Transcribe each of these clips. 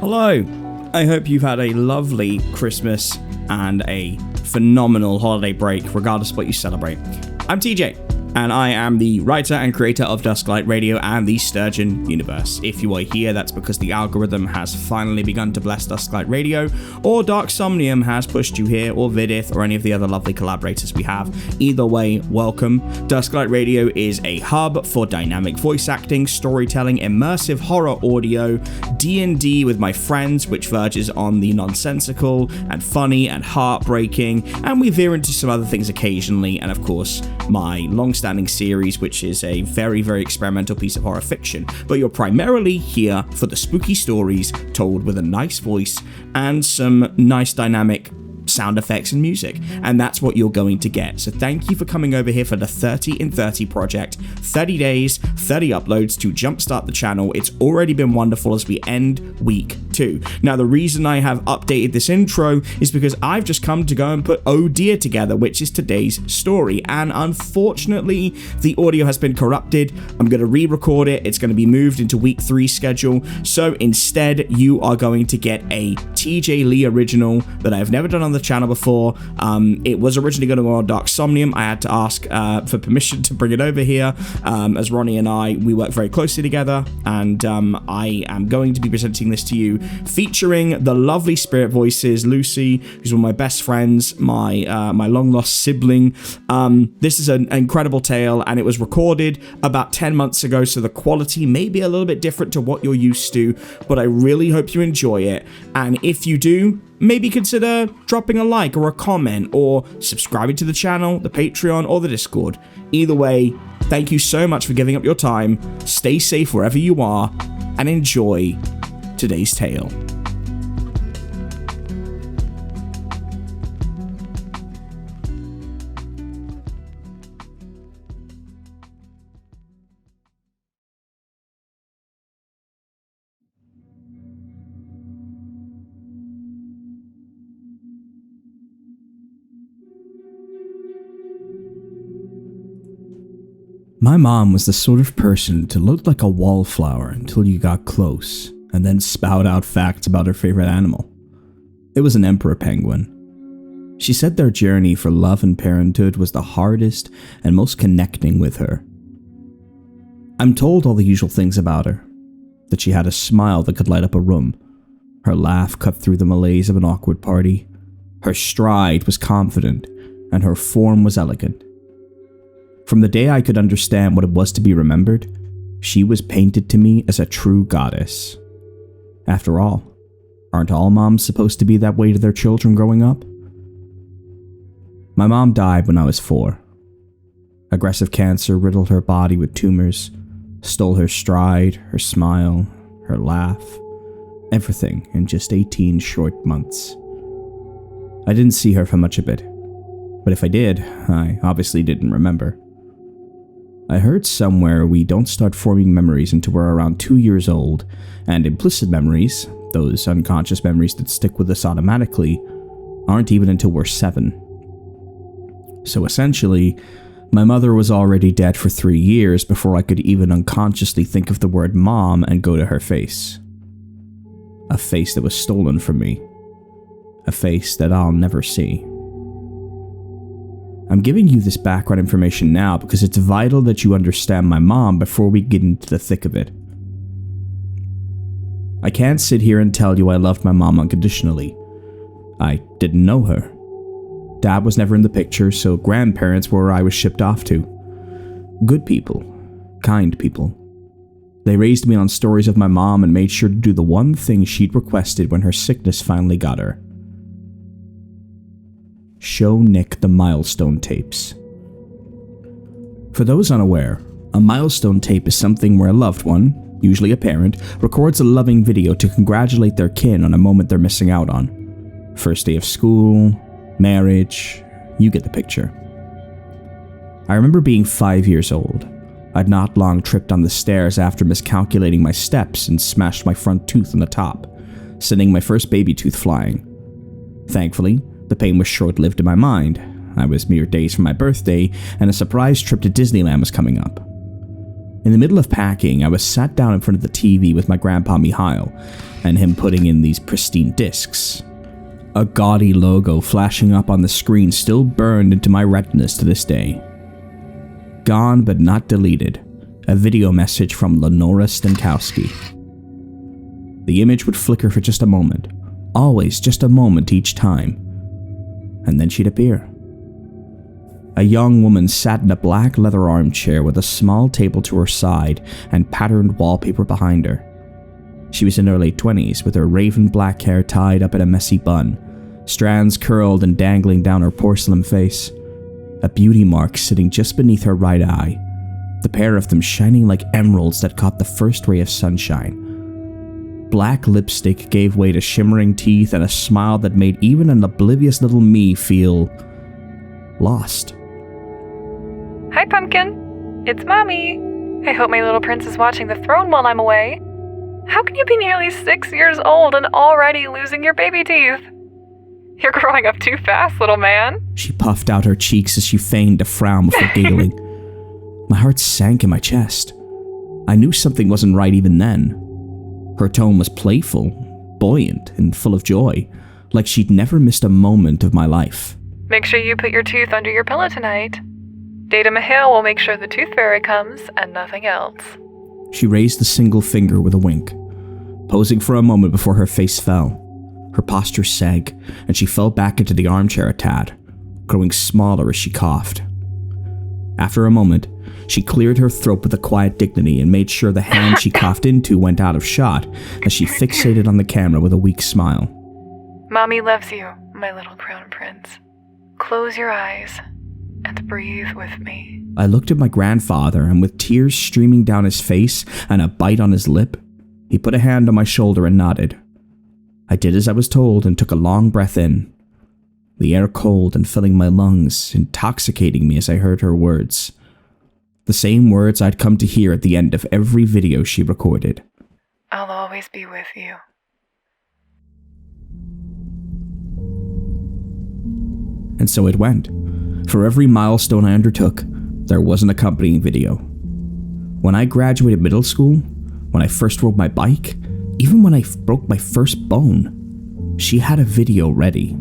Hello, I hope you've had a lovely Christmas and a phenomenal holiday break, regardless of what you celebrate. I'm TJ, and I am the writer and creator of Dusklight Radio and the Sturgeon universe. If you are here, that's because the algorithm has finally begun to bless Dusklight Radio, or Dark Somnium has pushed you here, or Vidith, or any of the other lovely collaborators we have. Either way, welcome. Dusklight Radio is a hub for dynamic voice acting, storytelling, immersive horror audio, D&D with my friends, which verges on the nonsensical and funny and heartbreaking, and we veer into some other things occasionally, and of course, my long-standing series, which is a very, very experimental piece of horror fiction. But you're primarily here for the spooky stories told with a nice voice and some nice dynamic sound effects and music, and that's what you're going to get. So thank you for coming over here for the 30 in 30 project. 30 days, 30 uploads to jumpstart the channel. It's already been wonderful as we end week 2. Now, the reason I have updated this intro is because I've just come to go and put Oh Dear together, which is today's story, and unfortunately the audio has been corrupted. I'm going to re-record it. It's going to be moved into week 3 schedule, so instead you are going to get a TJ Lee original that I've never done on the channel before. It was originally going to go on Dark Somnium. I had to ask for permission to bring it over here, as Ronnie and we work very closely together, and I am going to be presenting this to you featuring the lovely spirit voices, Lucy, who's one of my best friends, my long lost sibling. This is an incredible tale, and it was recorded about 10 months ago, so the quality may be a little bit different to what you're used to, but I really hope you enjoy it, and if you do, maybe consider dropping a like or a comment or subscribing to the channel, the Patreon, or the Discord. Either way, thank you so much for giving up your time. Stay safe wherever you are and enjoy today's tale. My mom was the sort of person to look like a wallflower until you got close, and then spout out facts about her favorite animal. It was an emperor penguin. She said their journey for love and parenthood was the hardest and most connecting with her. I'm told all the usual things about her, that she had a smile that could light up a room, her laugh cut through the malaise of an awkward party, her stride was confident, and her form was elegant. From the day I could understand what it was to be remembered, she was painted to me as a true goddess. After all, aren't all moms supposed to be that way to their children growing up? My mom died when I was 4. Aggressive cancer riddled her body with tumors, stole her stride, her smile, her laugh, everything in just 18 short months. I didn't see her for much of it, but if I did, I obviously didn't remember. I heard somewhere we don't start forming memories until we're around 2 years old, and implicit memories, those unconscious memories that stick with us automatically, aren't even until we're 7. So essentially, my mother was already dead for 3 years before I could even unconsciously think of the word mom and go to her face. A face that was stolen from me. A face that I'll never see. I'm giving you this background information now because it's vital that you understand my mom before we get into the thick of it. I can't sit here and tell you I loved my mom unconditionally. I didn't know her. Dad was never in the picture, so grandparents were where I was shipped off to. Good people. Kind people. They raised me on stories of my mom and made sure to do the one thing she'd requested when her sickness finally got her. Show Nick the milestone tapes. For those unaware, a milestone tape is something where a loved one, usually a parent, records a loving video to congratulate their kin on a moment they're missing out on. First day of school, marriage, you get the picture. I remember being 5 years old. I'd not long tripped on the stairs after miscalculating my steps and smashed my front tooth on the top, sending my first baby tooth flying. Thankfully, the pain was short-lived in my mind. I was mere days from my birthday, and a surprise trip to Disneyland was coming up. In the middle of packing, I was sat down in front of the TV with my grandpa Mihail, and him putting in these pristine discs. A gaudy logo flashing up on the screen still burned into my retinas to this day. Gone but not deleted, a video message from Lenora Stankowski. The image would flicker for just a moment, always just a moment each time, and then she'd appear. A young woman sat in a black leather armchair with a small table to her side and patterned wallpaper behind her. She was in her late 20s with her raven black hair tied up in a messy bun, strands curled and dangling down her porcelain face, a beauty mark sitting just beneath her right eye, the pair of them shining like emeralds that caught the first ray of sunshine. Black lipstick gave way to shimmering teeth and a smile that made even an oblivious little me feel lost. Hi, Pumpkin. It's Mommy. I hope my little prince is watching the throne while I'm away. How can you be nearly 6 years old and already losing your baby teeth? You're growing up too fast, little man. She puffed out her cheeks as she feigned a frown before giggling. My heart sank in my chest. I knew something wasn't right even then. Her tone was playful, buoyant, and full of joy, like she'd never missed a moment of my life. Make sure you put your tooth under your pillow tonight. Data Mihail will make sure the tooth fairy comes and nothing else. She raised the single finger with a wink, posing for a moment before her face fell. Her posture sagged, and she fell back into the armchair a tad, growing smaller as she coughed. After a moment, she cleared her throat with a quiet dignity and made sure the hand she coughed into went out of shot as she fixated on the camera with a weak smile. Mommy loves you, my little crown prince. Close your eyes and breathe with me. I looked at my grandfather, and with tears streaming down his face and a bite on his lip, he put a hand on my shoulder and nodded. I did as I was told and took a long breath in, the air cold and filling my lungs, intoxicating me as I heard her words. The same words I'd come to hear at the end of every video she recorded. I'll always be with you. And so it went. For every milestone I undertook, there was an accompanying video. When I graduated middle school, when I first rode my bike, even when I broke my first bone, she had a video ready.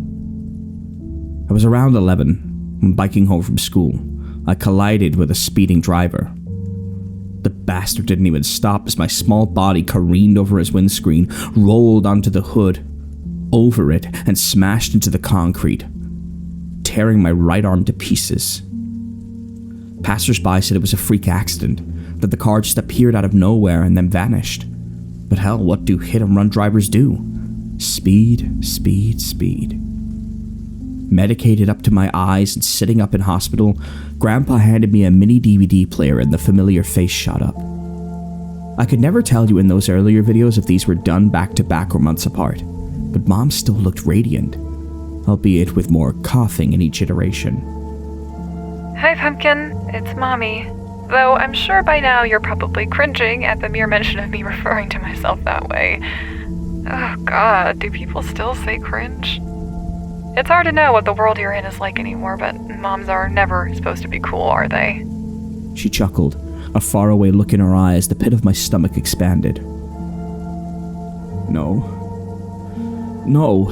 I was around 11 when biking home from school. I collided with a speeding driver. The bastard didn't even stop as my small body careened over his windscreen, rolled onto the hood, over it, and smashed into the concrete, tearing my right arm to pieces. Passers-by said it was a freak accident, that the car just appeared out of nowhere and then vanished. But hell, what do hit-and-run drivers do? Speed, speed, speed. Medicated up to my eyes and sitting up in hospital, Grandpa handed me a mini DVD player and the familiar face shot up. I could never tell you in those earlier videos if these were done back-to-back or months apart, but Mom still looked radiant, albeit with more coughing in each iteration. Hi, Pumpkin. It's Mommy. Though I'm sure by now you're probably cringing at the mere mention of me referring to myself that way. Oh God, do people still say cringe? It's hard to know what the world you're in is like anymore, but moms are never supposed to be cool, are they? She chuckled, a faraway look in her eye as the pit of my stomach expanded. No,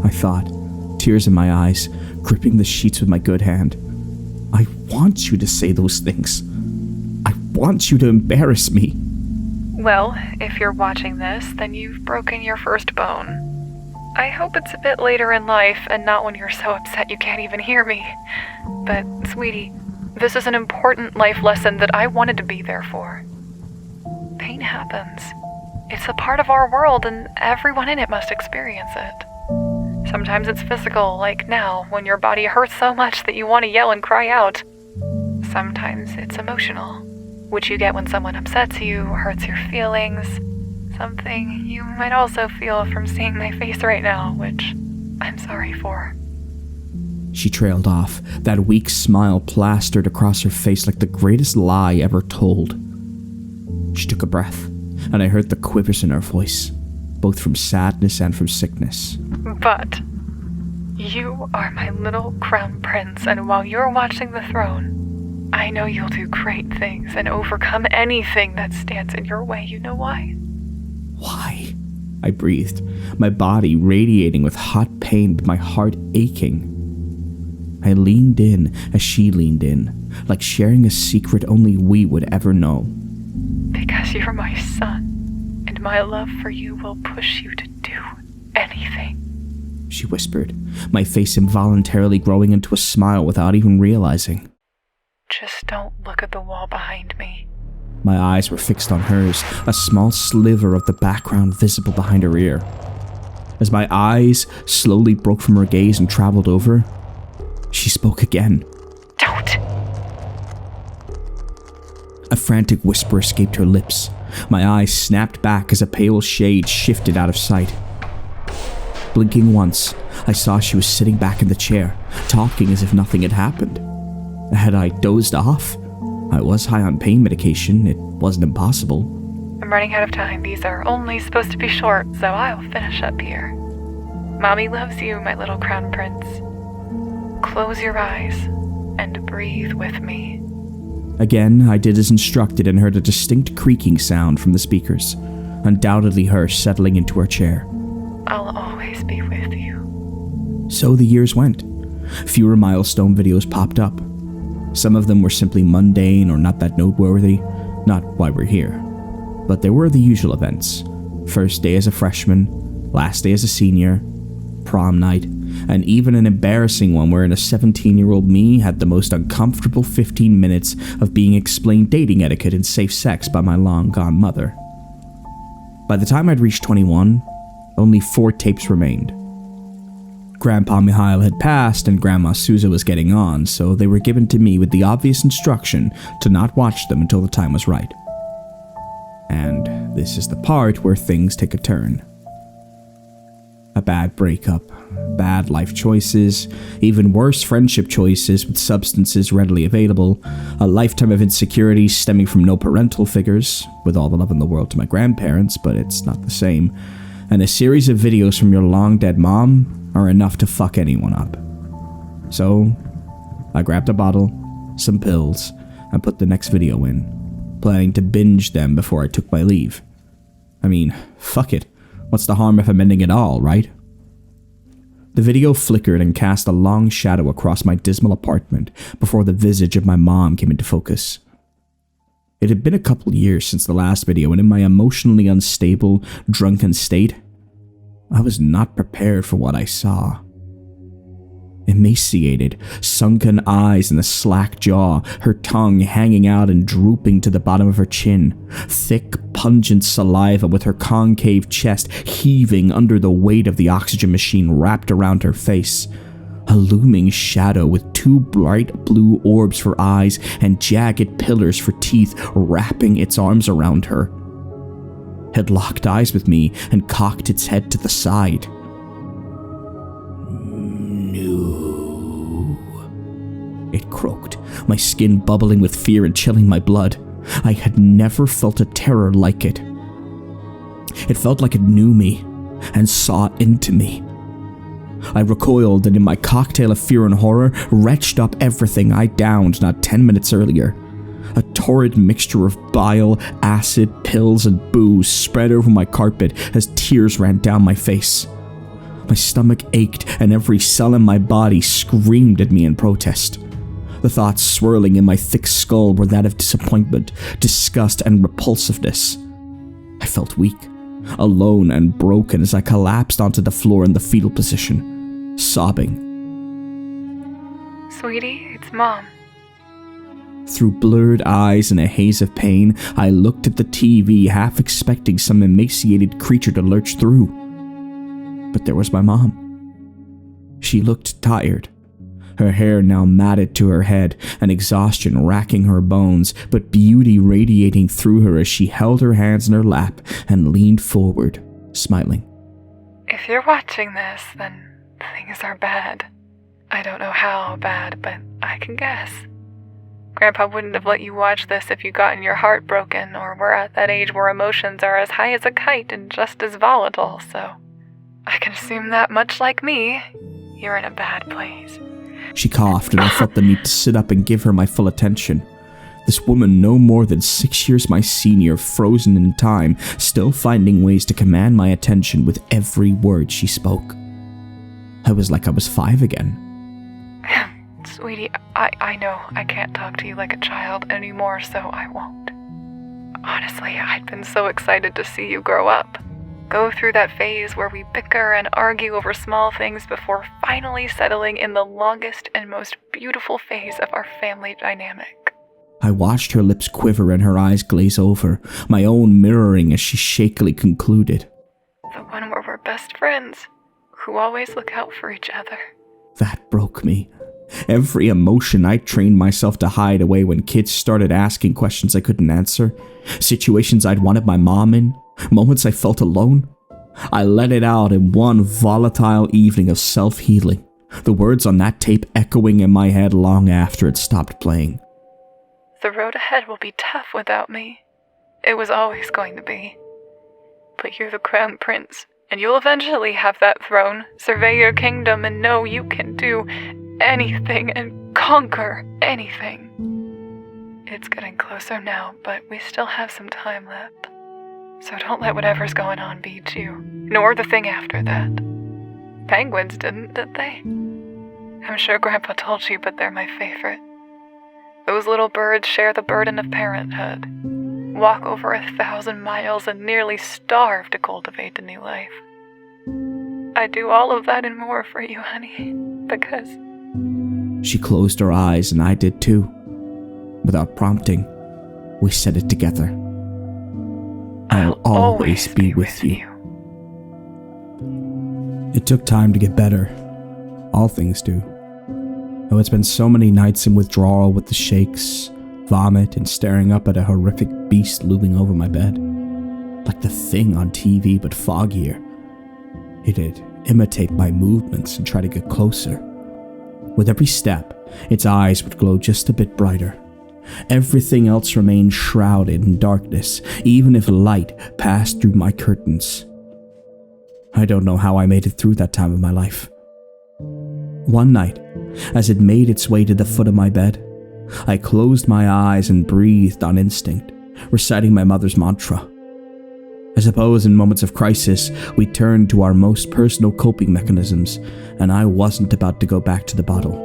I thought, tears in my eyes, gripping the sheets with my good hand. I want you to say those things. I want you to embarrass me. Well, if you're watching this, then you've broken your first bone. I hope it's a bit later in life and not when you're so upset you can't even hear me. But, sweetie, this is an important life lesson that I wanted to be there for. Pain happens. It's a part of our world and everyone in it must experience it. Sometimes it's physical, like now, when your body hurts so much that you want to yell and cry out. Sometimes it's emotional, which you get when someone upsets you, hurts your feelings. Something you might also feel from seeing my face right now, which I'm sorry for. She trailed off, that weak smile plastered across her face like the greatest lie ever told. She took a breath, and I heard the quivers in her voice, both from sadness and from sickness. But you are my little crown prince, and while you're watching the throne, I know you'll do great things and overcome anything that stands in your way. You know why? Why? I breathed, my body radiating with hot pain but my heart aching. I leaned in as she leaned in, like sharing a secret only we would ever know. Because you're my son, and my love for you will push you to do anything, she whispered, my face involuntarily growing into a smile without even realizing. Just don't look at the wall behind me. My eyes were fixed on hers, a small sliver of the background visible behind her ear. As my eyes slowly broke from her gaze and traveled over, she spoke again. Don't! A frantic whisper escaped her lips. My eyes snapped back as a pale shade shifted out of sight. Blinking once, I saw she was sitting back in the chair, talking as if nothing had happened. Had I dozed off? I was high on pain medication. It wasn't impossible. I'm running out of time. These are only supposed to be short, so I'll finish up here. Mommy loves you, my little crown prince. Close your eyes and breathe with me. Again, I did as instructed and heard a distinct creaking sound from the speakers, undoubtedly her settling into her chair. I'll always be with you. So the years went. Fewer milestone videos popped up. Some of them were simply mundane or not that noteworthy, not why we're here. But there were the usual events. First day as a freshman, last day as a senior, prom night, and even an embarrassing one wherein a 17-year-old me had the most uncomfortable 15 minutes of being explained dating etiquette and safe sex by my long-gone mother. By the time I'd reached 21, only 4 tapes remained. Grandpa Mihail had passed and Grandma Souza was getting on, so they were given to me with the obvious instruction to not watch them until the time was right. And this is the part where things take a turn. A bad breakup, bad life choices, even worse friendship choices with substances readily available, a lifetime of insecurity stemming from no parental figures, with all the love in the world to my grandparents, but it's not the same, and a series of videos from your long-dead mom are enough to fuck anyone up. So, I grabbed a bottle, some pills, and put the next video in, planning to binge them before I took my leave. I mean, fuck it. What's the harm if I'm ending it all, right? The video flickered and cast a long shadow across my dismal apartment before the visage of my mom came into focus. It had been a couple years since the last video, and in my emotionally unstable, drunken state, I was not prepared for what I saw. Emaciated, sunken eyes and a slack jaw, her tongue hanging out and drooping to the bottom of her chin, thick, pungent saliva with her concave chest heaving under the weight of the oxygen machine wrapped around her face, a looming shadow with 2 bright blue orbs for eyes and jagged pillars for teeth wrapping its arms around her, had locked eyes with me and cocked its head to the side. No, it croaked, my skin bubbling with fear and chilling my blood. I had never felt a terror like it. It felt like it knew me and saw into me. I recoiled and in my cocktail of fear and horror retched up everything I downed not 10 minutes earlier. A torrid mixture of bile, acid, pills, and booze spread over my carpet as tears ran down my face. My stomach ached and every cell in my body screamed at me in protest. The thoughts swirling in my thick skull were that of disappointment, disgust, and repulsiveness. I felt weak, alone and broken as I collapsed onto the floor in the fetal position, sobbing. Sweetie, it's Mom. Through blurred eyes and a haze of pain, I looked at the TV, half expecting some emaciated creature to lurch through. But there was my mom. She looked tired, her hair now matted to her head, and exhaustion racking her bones, but beauty radiating through her as she held her hands in her lap and leaned forward, smiling. If you're watching this, then things are bad. I don't know how bad, but I can guess. Grandpa wouldn't have let you watch this if you gotten your heart broken or were at that age where emotions are as high as a kite and just as volatile, so I can assume that much like me, you're in a bad place. She coughed, and I felt the need to sit up and give her my full attention. This woman, no more than 6 years my senior, frozen in time, still finding ways to command my attention with every word she spoke. I was like I was 5 again. Sweetie, I know I can't talk to you like a child anymore, so I won't. Honestly, I'd been so excited to see you grow up. Go through that phase where we bicker and argue over small things before finally settling in the longest and most beautiful phase of our family dynamic. I watched her lips quiver and her eyes glaze over, my own mirroring as she shakily concluded. The one where we're best friends, who always look out for each other. That broke me. Every emotion I trained myself to hide away when kids started asking questions I couldn't answer, situations I'd wanted my mom in, moments I felt alone. I let it out in one volatile evening of self-healing, the words on that tape echoing in my head long after it stopped playing. The road ahead will be tough without me. It was always going to be. But you're the crown prince, and you'll eventually have that throne, survey your kingdom, and know you can do anything and conquer anything. It's getting closer now, but we still have some time left. So don't let whatever's going on beat you, nor the thing after that. Penguins didn't, did they? I'm sure Grandpa told you, but they're my favorite. Those little birds share the burden of parenthood, walk over 1,000 miles and nearly starve to cultivate a new life. I do all of that and more for you, honey, because... She closed her eyes and I did too. Without prompting, we said it together. I'll always be with you. It took time to get better. All things do. Oh, it's been so many nights in withdrawal with the shakes, vomit, and staring up at a horrific beast looming over my bed. Like the thing on TV, but foggier. It'd imitate my movements and try to get closer. With every step, its eyes would glow just a bit brighter. Everything else remained shrouded in darkness, even if light passed through my curtains. I don't know how I made it through that time of my life. One night, as it made its way to the foot of my bed, I closed my eyes and breathed on instinct, reciting my mother's mantra. I suppose in moments of crisis, we turned to our most personal coping mechanisms, and I wasn't about to go back to the bottle.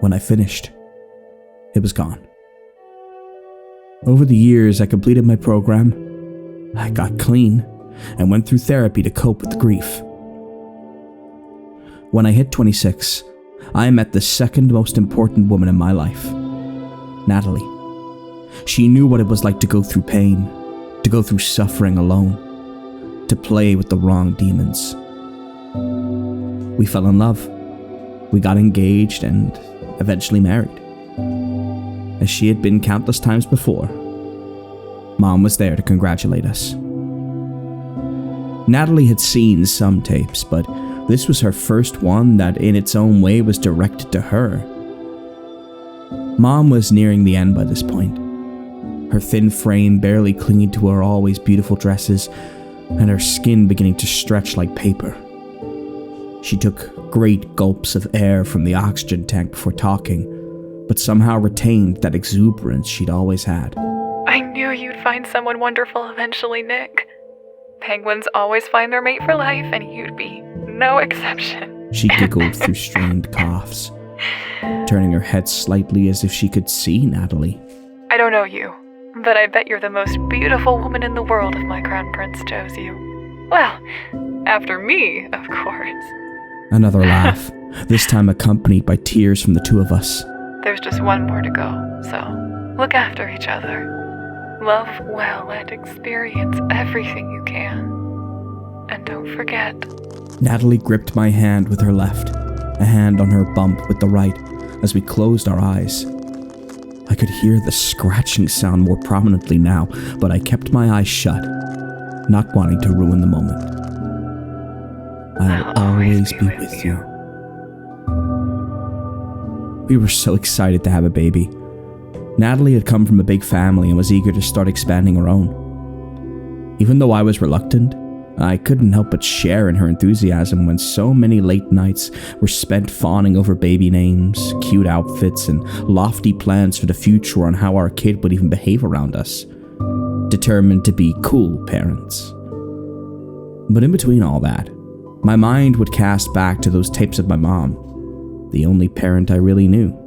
When I finished, it was gone. Over the years, I completed my program, I got clean, and went through therapy to cope with the grief. When I hit 26, I met the second most important woman in my life, Natalie. She knew what it was like to go through pain, to go through suffering alone, to play with the wrong demons. We fell in love. We got engaged and eventually married. As she had been countless times before, Mom was there to congratulate us. Natalie had seen some tapes, but this was her first one that in its own way was directed to her. Mom was nearing the end by this point, her thin frame barely clinging to her always beautiful dresses, and her skin beginning to stretch like paper. She took great gulps of air from the oxygen tank before talking, but somehow retained that exuberance she'd always had. I knew you'd find someone wonderful eventually, Nick. Penguins always find their mate for life, and you'd be no exception. She giggled through strained coughs, turning her head slightly as if she could see Natalie. I don't know you, but I bet you're the most beautiful woman in the world if my crown prince chose you. Well, after me, of course. Another laugh, this time accompanied by tears from the two of us. There's just one more to go, so look after each other. Love well and experience everything you can. And don't forget. Natalie gripped my hand with her left, a hand on her bump with the right, as we closed our eyes. I could hear the scratching sound more prominently now, but I kept my eyes shut, not wanting to ruin the moment. I'll always be with you. We were so excited to have a baby. Natalie had come from a big family and was eager to start expanding her own. Even though I was reluctant, I couldn't help but share in her enthusiasm when so many late nights were spent fawning over baby names, cute outfits, and lofty plans for the future on how our kid would even behave around us. Determined to be cool parents. But in between all that, my mind would cast back to those tapes of my mom, the only parent I really knew.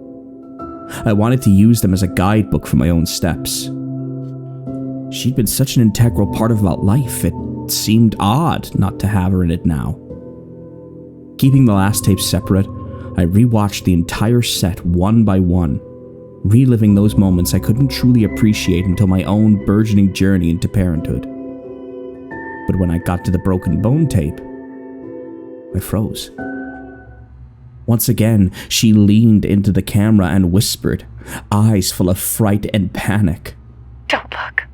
I wanted to use them as a guidebook for my own steps. She'd been such an integral part of my life, it seemed odd not to have her in it now. Keeping the last tape separate, I rewatched the entire set one by one, reliving those moments I couldn't truly appreciate until my own burgeoning journey into parenthood. But when I got to the broken bone tape, I froze. Once again, she leaned into the camera and whispered, eyes full of fright and panic. "Don't look."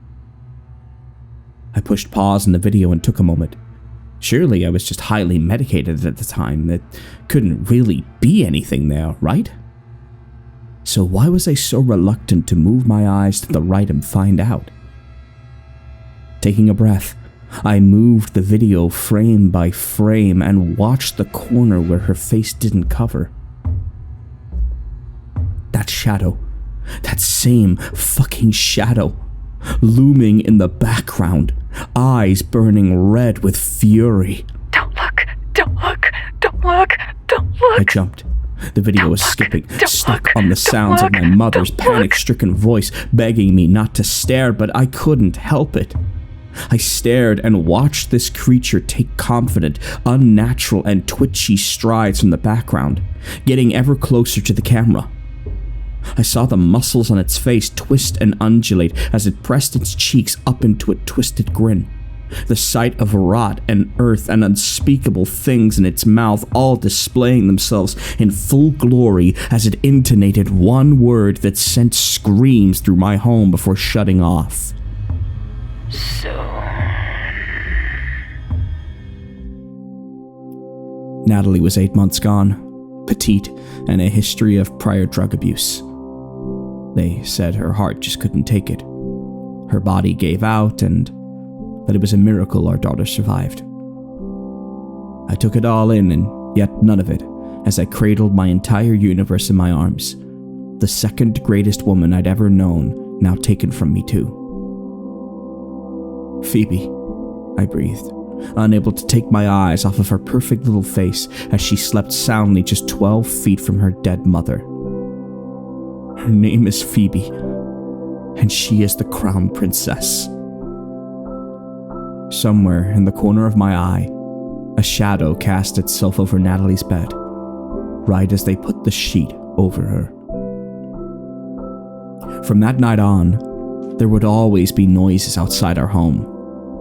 I pushed pause on the video and took a moment. Surely I was just highly medicated at the time. It couldn't really be anything there, right? So why was I so reluctant to move my eyes to the right and find out? Taking a breath, I moved the video frame by frame and watched the corner where her face didn't cover. That shadow, that same fucking shadow, looming in the background, eyes burning red with fury. "Don't look, don't look, don't look, don't look." I jumped. The video was skipping, stuck on the sounds of my mother's panic-stricken voice begging me not to stare, but I couldn't help it. I stared and watched this creature take confident, unnatural, and twitchy strides from the background, getting ever closer to the camera. I saw the muscles on its face twist and undulate as it pressed its cheeks up into a twisted grin. The sight of rot and earth and unspeakable things in its mouth all displaying themselves in full glory as it intonated one word that sent screams through my home before shutting off. Natalie was 8 months gone, petite, and a history of prior drug abuse. They said her heart just couldn't take it. Her body gave out, and that it was a miracle our daughter survived. I took it all in, and yet none of it, as I cradled my entire universe in my arms. The second greatest woman I'd ever known, now taken from me too. "Phoebe," I breathed, unable to take my eyes off of her perfect little face as she slept soundly just 12 feet from her dead mother. Her name is Phoebe, and she is the crown princess. Somewhere in the corner of my eye, a shadow cast itself over Natalie's bed, right as they put the sheet over her. From that night on, there would always be noises outside our home.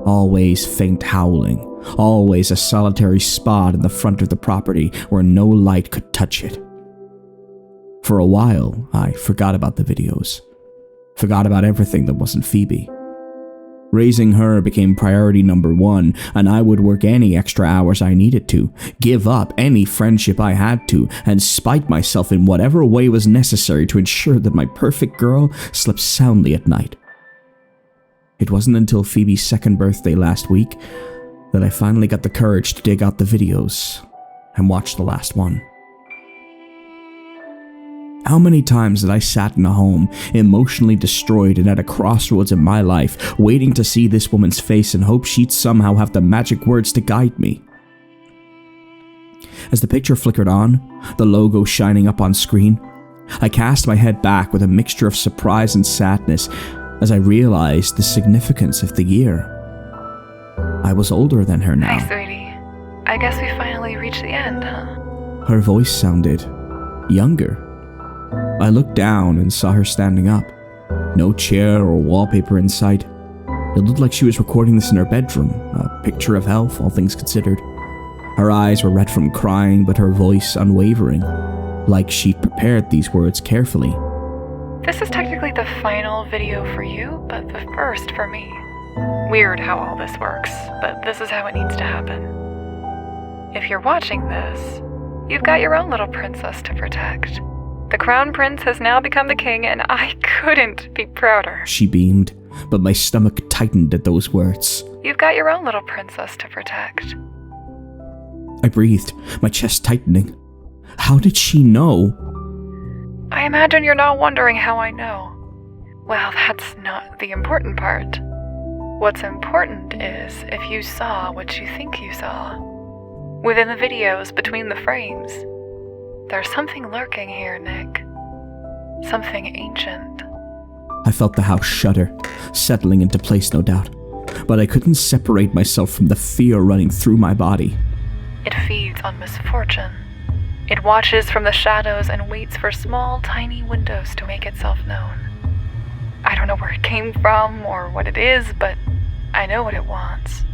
Always faint howling, always a solitary spot in the front of the property where no light could touch it. For a while, I forgot about the videos, forgot about everything that wasn't Phoebe. Raising her became priority number one, and I would work any extra hours I needed to, give up any friendship I had to, and spite myself in whatever way was necessary to ensure that my perfect girl slept soundly at night. It wasn't until Phoebe's second birthday last week that I finally got the courage to dig out the videos and watch the last one. How many times had I sat in a home, emotionally destroyed and at a crossroads in my life, waiting to see this woman's face and hope she'd somehow have the magic words to guide me? As the picture flickered on, the logo shining up on screen, I cast my head back with a mixture of surprise and sadness as I realized the significance of the year. I was older than her now. "Hi, sweetie. I guess we finally reached the end, huh?" Her voice sounded younger. I looked down and saw her standing up. No chair or wallpaper in sight. It looked like she was recording this in her bedroom, a picture of health, all things considered. Her eyes were red from crying, but her voice unwavering, like she'd prepared these words carefully. "This is technically the final video for you, but the first for me. Weird how all this works, but this is how it needs to happen. If you're watching this, you've got your own little princess to protect. The Crown Prince has now become the king, and I couldn't be prouder. She beamed, but my stomach tightened at those words. You've got your own little princess to protect. I breathed, my chest tightening. How did she know? I imagine you're not wondering how I know. Well, that's not the important part. What's important is if you saw what you think you saw. Within the videos, between the frames, there's something lurking here, Nick. Something ancient. I felt the house shudder, settling into place, no doubt. But I couldn't separate myself from the fear running through my body. It feeds on misfortune. It watches from the shadows and waits for small, tiny windows to make itself known. I don't know where it came from or what it is, but I know what it wants.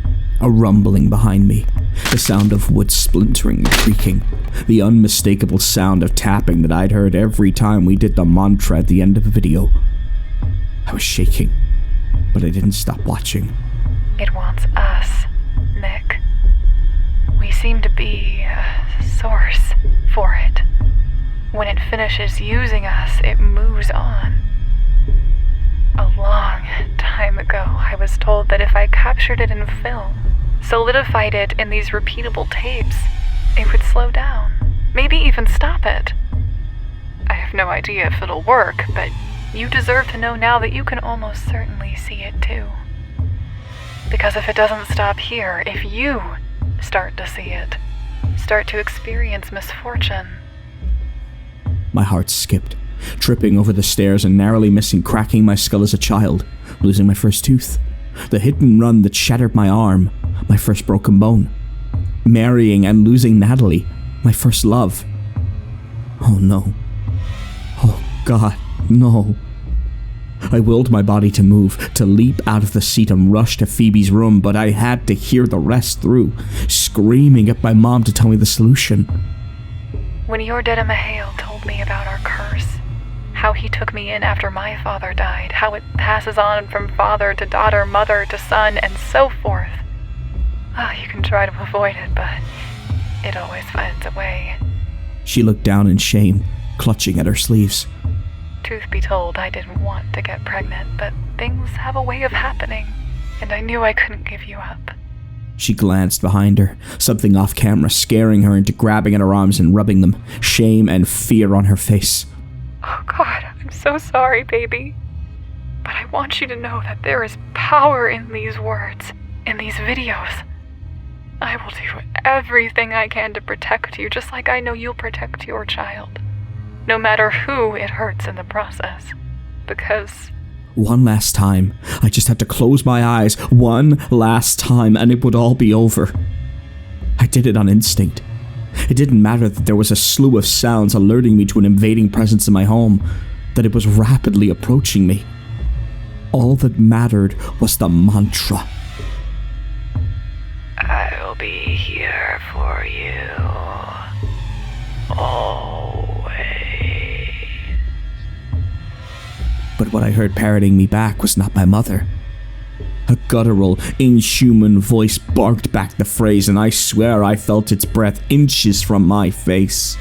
A rumbling behind me, the sound of wood splintering and creaking, the unmistakable sound of tapping that I'd heard every time we did the mantra at the end of a video. I was shaking, but I didn't stop watching. It wants us, Nick. We seem to be a source for it. When it finishes using us, it moves on. A long time ago, I was told that if I captured it in film, solidified it in these repeatable tapes, it would slow down, maybe even stop it. I have no idea if it'll work, but you deserve to know now that you can almost certainly see it too. Because if it doesn't stop here, if you start to see it, start to experience misfortune. My heart skipped, tripping over the stairs and narrowly missing cracking my skull as a child, losing my first tooth, the hit and run that shattered my arm, my first broken bone, marrying and losing Natalie, my first love. Oh no. Oh God, no. I willed my body to move, to leap out of the seat and rush to Phoebe's room, but I had to hear the rest through, screaming at my mom to tell me the solution. When your Deda Mahale told me about our curse, how he took me in after my father died, how it passes on from father to daughter, mother to son, and so forth. Oh, you can try to avoid it, but it always finds a way. She looked down in shame, clutching at her sleeves. Truth be told, I didn't want to get pregnant, but things have a way of happening, and I knew I couldn't give you up. She glanced behind her, something off camera scaring her into grabbing at her arms and rubbing them, shame and fear on her face. Oh God, I'm so sorry, baby. But I want you to know that there is power in these words, in these videos. I will do everything I can to protect you, just like I know you'll protect your child. No matter who it hurts in the process. Because... One last time. I just had to close my eyes one last time and it would all be over. I did it on instinct. It didn't matter that there was a slew of sounds alerting me to an invading presence in my home, that it was rapidly approaching me. All that mattered was the mantra. I'll be here for you. Always. But what I heard parroting me back was not my mother. A guttural, inhuman voice barked back the phrase, and I swear I felt its breath inches from my face.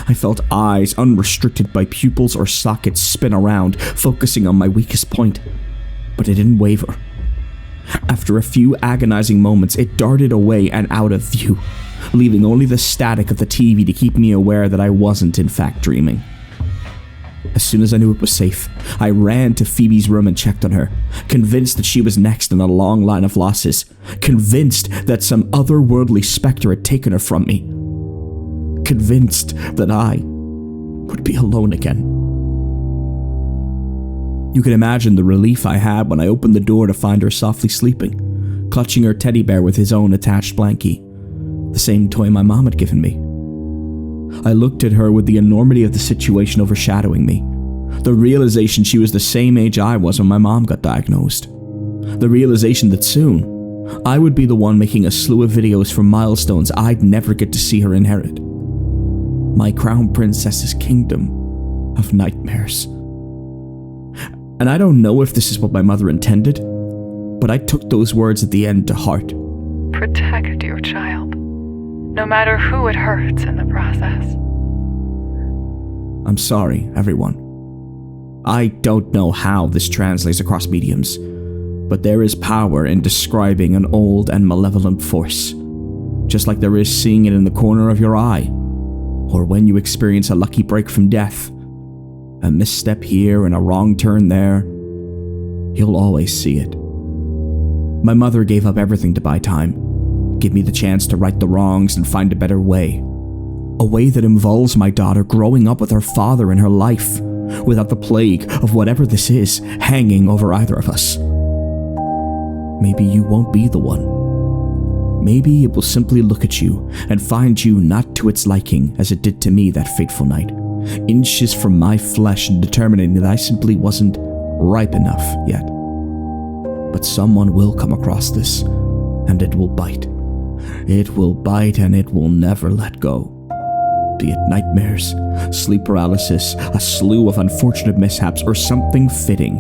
I felt eyes unrestricted by pupils or sockets spin around, focusing on my weakest point. But it didn't waver. After a few agonizing moments, it darted away and out of view, leaving only the static of the TV to keep me aware that I wasn't in fact dreaming. As soon as I knew it was safe, I ran to Phoebe's room and checked on her, convinced that she was next in a long line of losses, convinced that some otherworldly specter had taken her from me, convinced that I would be alone again. You can imagine the relief I had when I opened the door to find her softly sleeping, clutching her teddy bear with his own attached blankie, the same toy my mom had given me. I looked at her with the enormity of the situation overshadowing me, the realization she was the same age I was when my mom got diagnosed, the realization that soon I would be the one making a slew of videos for milestones I'd never get to see her inherit. My crown princess's kingdom of nightmares. And I don't know if this is what my mother intended, but I took those words at the end to heart. Protect your child, no matter who it hurts in the process. I'm sorry, everyone. I don't know how this translates across mediums, but there is power in describing an old and malevolent force, just like there is seeing it in the corner of your eye, or when you experience a lucky break from death. A misstep here and a wrong turn there, you'll always see it. My mother gave up everything to buy time, give me the chance to right the wrongs and find a better way. A way that involves my daughter growing up with her father in her life, without the plague of whatever this is hanging over either of us. Maybe you won't be the one. Maybe it will simply look at you and find you not to its liking as it did to me that fateful night, inches from my flesh and determining that I simply wasn't ripe enough yet. But someone will come across this, and it will bite. It will bite and it will never let go. Be it nightmares, sleep paralysis, a slew of unfortunate mishaps, or something fitting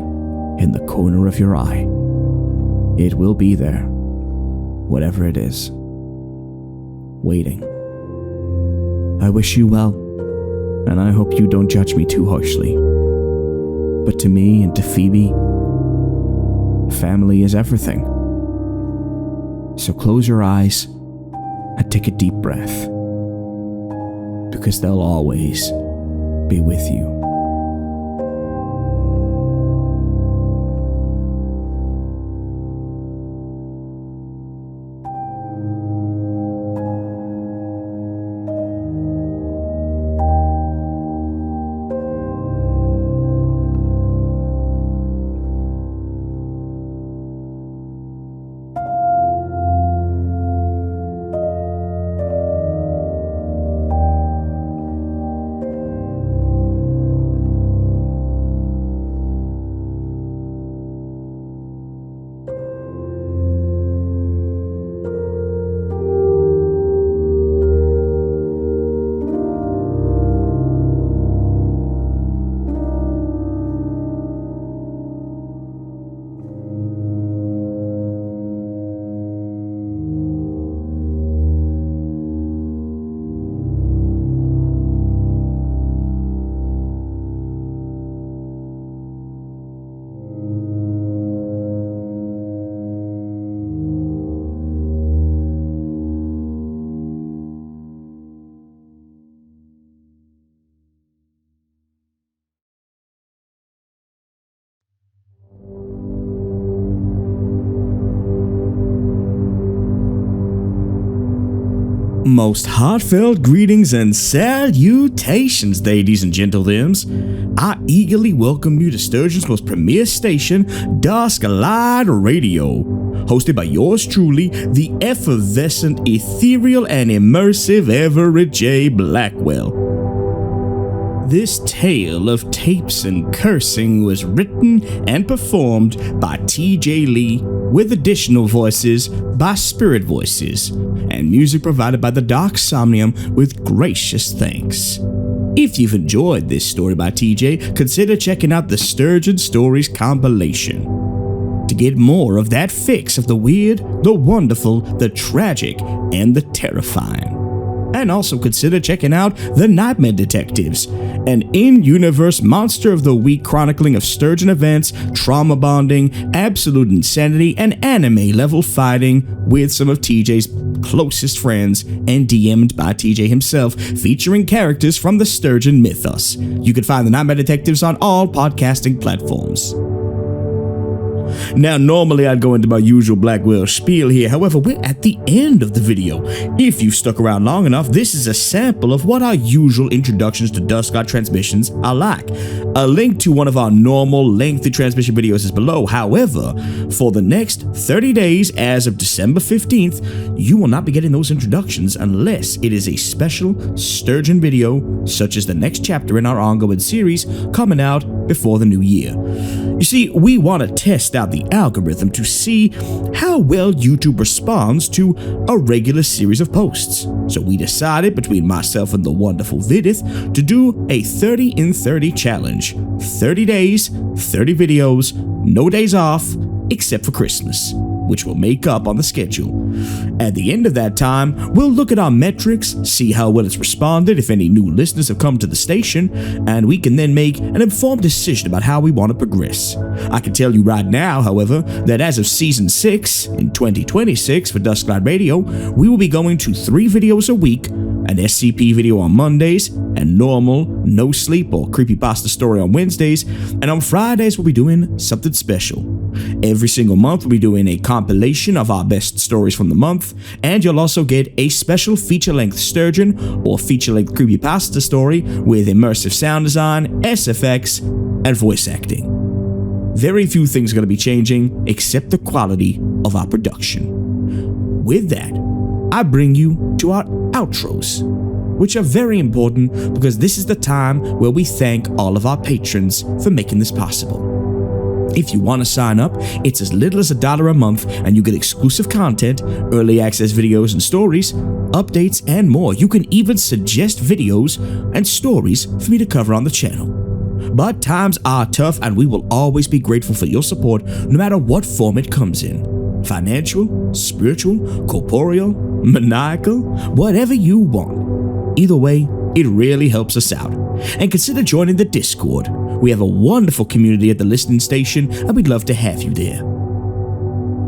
in the corner of your eye. It will be there, whatever it is, waiting. I wish you well, and I hope you don't judge me too harshly. But to me and to Phoebe, family is everything. So close your eyes and take a deep breath, because they'll always be with you. Most heartfelt greetings and salutations, ladies and gentlethems. I eagerly welcome you to Sturgeon's most premier station, Dusklight Radio, hosted by yours truly, the effervescent, ethereal, and immersive Everett J. Blackwell. This tale of tapes and cursing was written and performed by TJ Lee, with additional voices by Spirit Voices, and music provided by the Dark Somnium with gracious thanks. If you've enjoyed this story by TJ, consider checking out the Sturgeon Stories compilation to get more of that fix of the weird, the wonderful, the tragic, and the terrifying. And also consider checking out The Nightmare Detectives, an in-universe monster of the week chronicling of Sturgeon events, trauma bonding, absolute insanity, and anime-level fighting with some of TJ's closest friends and DM'd by TJ himself, featuring characters from the Sturgeon mythos. You can find The Nightmare Detectives on all podcasting platforms. Now, normally I'd go into my usual Blackwell spiel here, however, we're at the end of the video. If you've stuck around long enough, this is a sample of what our usual introductions to Dusklight transmissions are like. A link to one of our normal lengthy transmission videos is below. However, for the next 30 days as of December 15th, you will not be getting those introductions unless it is a special Sturgeon video, such as the next chapter in our ongoing series coming out before the new year. You see, we want to test out the algorithm to see how well YouTube responds to a regular series of posts. So we decided between myself and the wonderful Vidith to do a 30 in 30 challenge. 30 days, 30 videos, no days off, except for Christmas. which will make up on the schedule. At the end of that time, we'll look at our metrics, see how well it's responded, if any new listeners have come to the station, and we can then make an informed decision about how we want to progress. I can tell you right now, however, that as of Season 6, in 2026 for Dusklight Radio, we will be going to 3 videos a week, an SCP video on Mondays, and normal, NoSleep or creepypasta story on Wednesdays, and on Fridays we'll be doing something special. Every single month we'll be doing a compilation of our best stories from the month, and you'll also get a special feature-length sturgeon or feature-length creepypasta story with immersive sound design, SFX, and voice acting. Very few things are going to be changing except the quality of our production. With that, I bring you to our outros, which are very important because this is the time where we thank all of our patrons for making this possible. If you want to sign up, it's as little as $1 a month and you get exclusive content, early access videos and stories, updates, and more. You can even suggest videos and stories for me to cover on the channel. But times are tough and we will always be grateful for your support no matter what form it comes in. Financial, spiritual, corporeal, maniacal, whatever you want. Either way, it really helps us out. And consider joining the Discord. We have a wonderful community at the listening station and we'd love to have you there.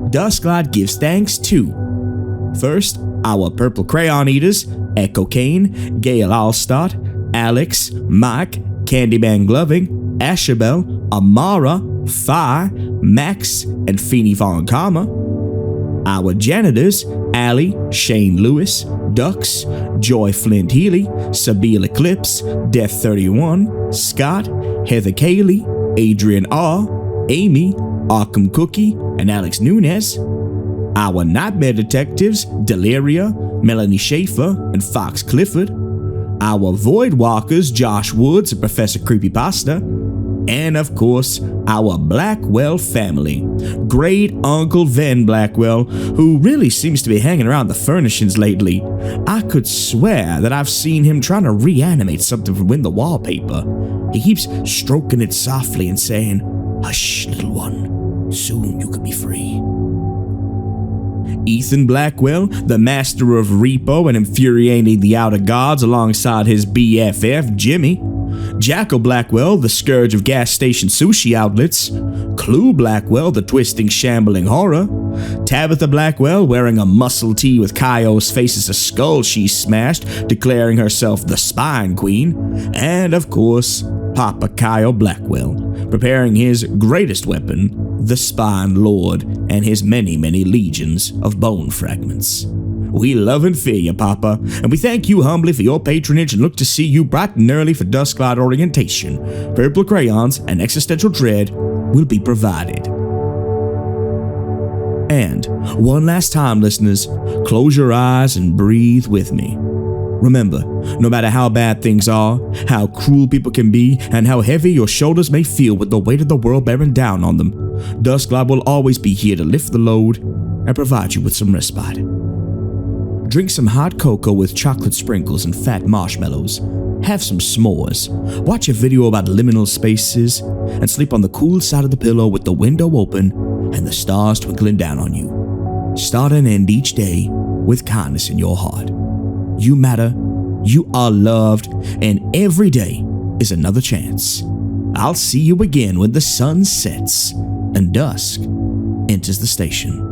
Dusklight gives thanks to, first, our Purple Crayon Eaters, Echo Kane, Gail Allstott, Alex, Mike, Candyman Gloving, Ashabel, Amara, Fi, Max, and Feeny Von Kama. Our janitors, Allie, Shane Lewis, Dux, Joy Flint Healy, Sabine Eclipse, Death 31, Scott, Heather Cayley, Adrian R., Amy, Arkham Cookie, and Alex Nunez. Our nightmare detectives, Deliria, Melanie Schaefer, and Fox Clifford. Our void walkers, Josh Woods and Professor Creepypasta. And of course, our Blackwell family. Great Uncle Ven Blackwell, who really seems to be hanging around the furnishings lately. I could swear that I've seen him trying to reanimate something from in the wallpaper. He keeps stroking it softly and saying, "Hush, little one, soon you could be free." Ethan Blackwell, the master of repo and infuriating the outer gods alongside his BFF, Jimmy. Jackal Blackwell, the scourge of gas station sushi outlets. Clue Blackwell, the twisting, shambling horror. Tabitha Blackwell, wearing a muscle tee with Kyo's face as a skull she smashed, declaring herself the Spine Queen. And of course, Papa Kyo Blackwell, preparing his greatest weapon, the Spine Lord, and his many, many legions of bone fragments. We love and fear you, Papa, and we thank you humbly for your patronage and look to see you bright and early for Dusklight orientation. Purple crayons and existential dread will be provided. And one last time, listeners, close your eyes and breathe with me. Remember, no matter how bad things are, how cruel people can be, and how heavy your shoulders may feel with the weight of the world bearing down on them, Dusklight will always be here to lift the load and provide you with some respite. Drink some hot cocoa with chocolate sprinkles and fat marshmallows. Have some s'mores. Watch a video about liminal spaces, and sleep on the cool side of the pillow with the window open and the stars twinkling down on you. Start and end each day with kindness in your heart. You matter, you are loved, and every day is another chance. I'll see you again when the sun sets and dusk enters the station.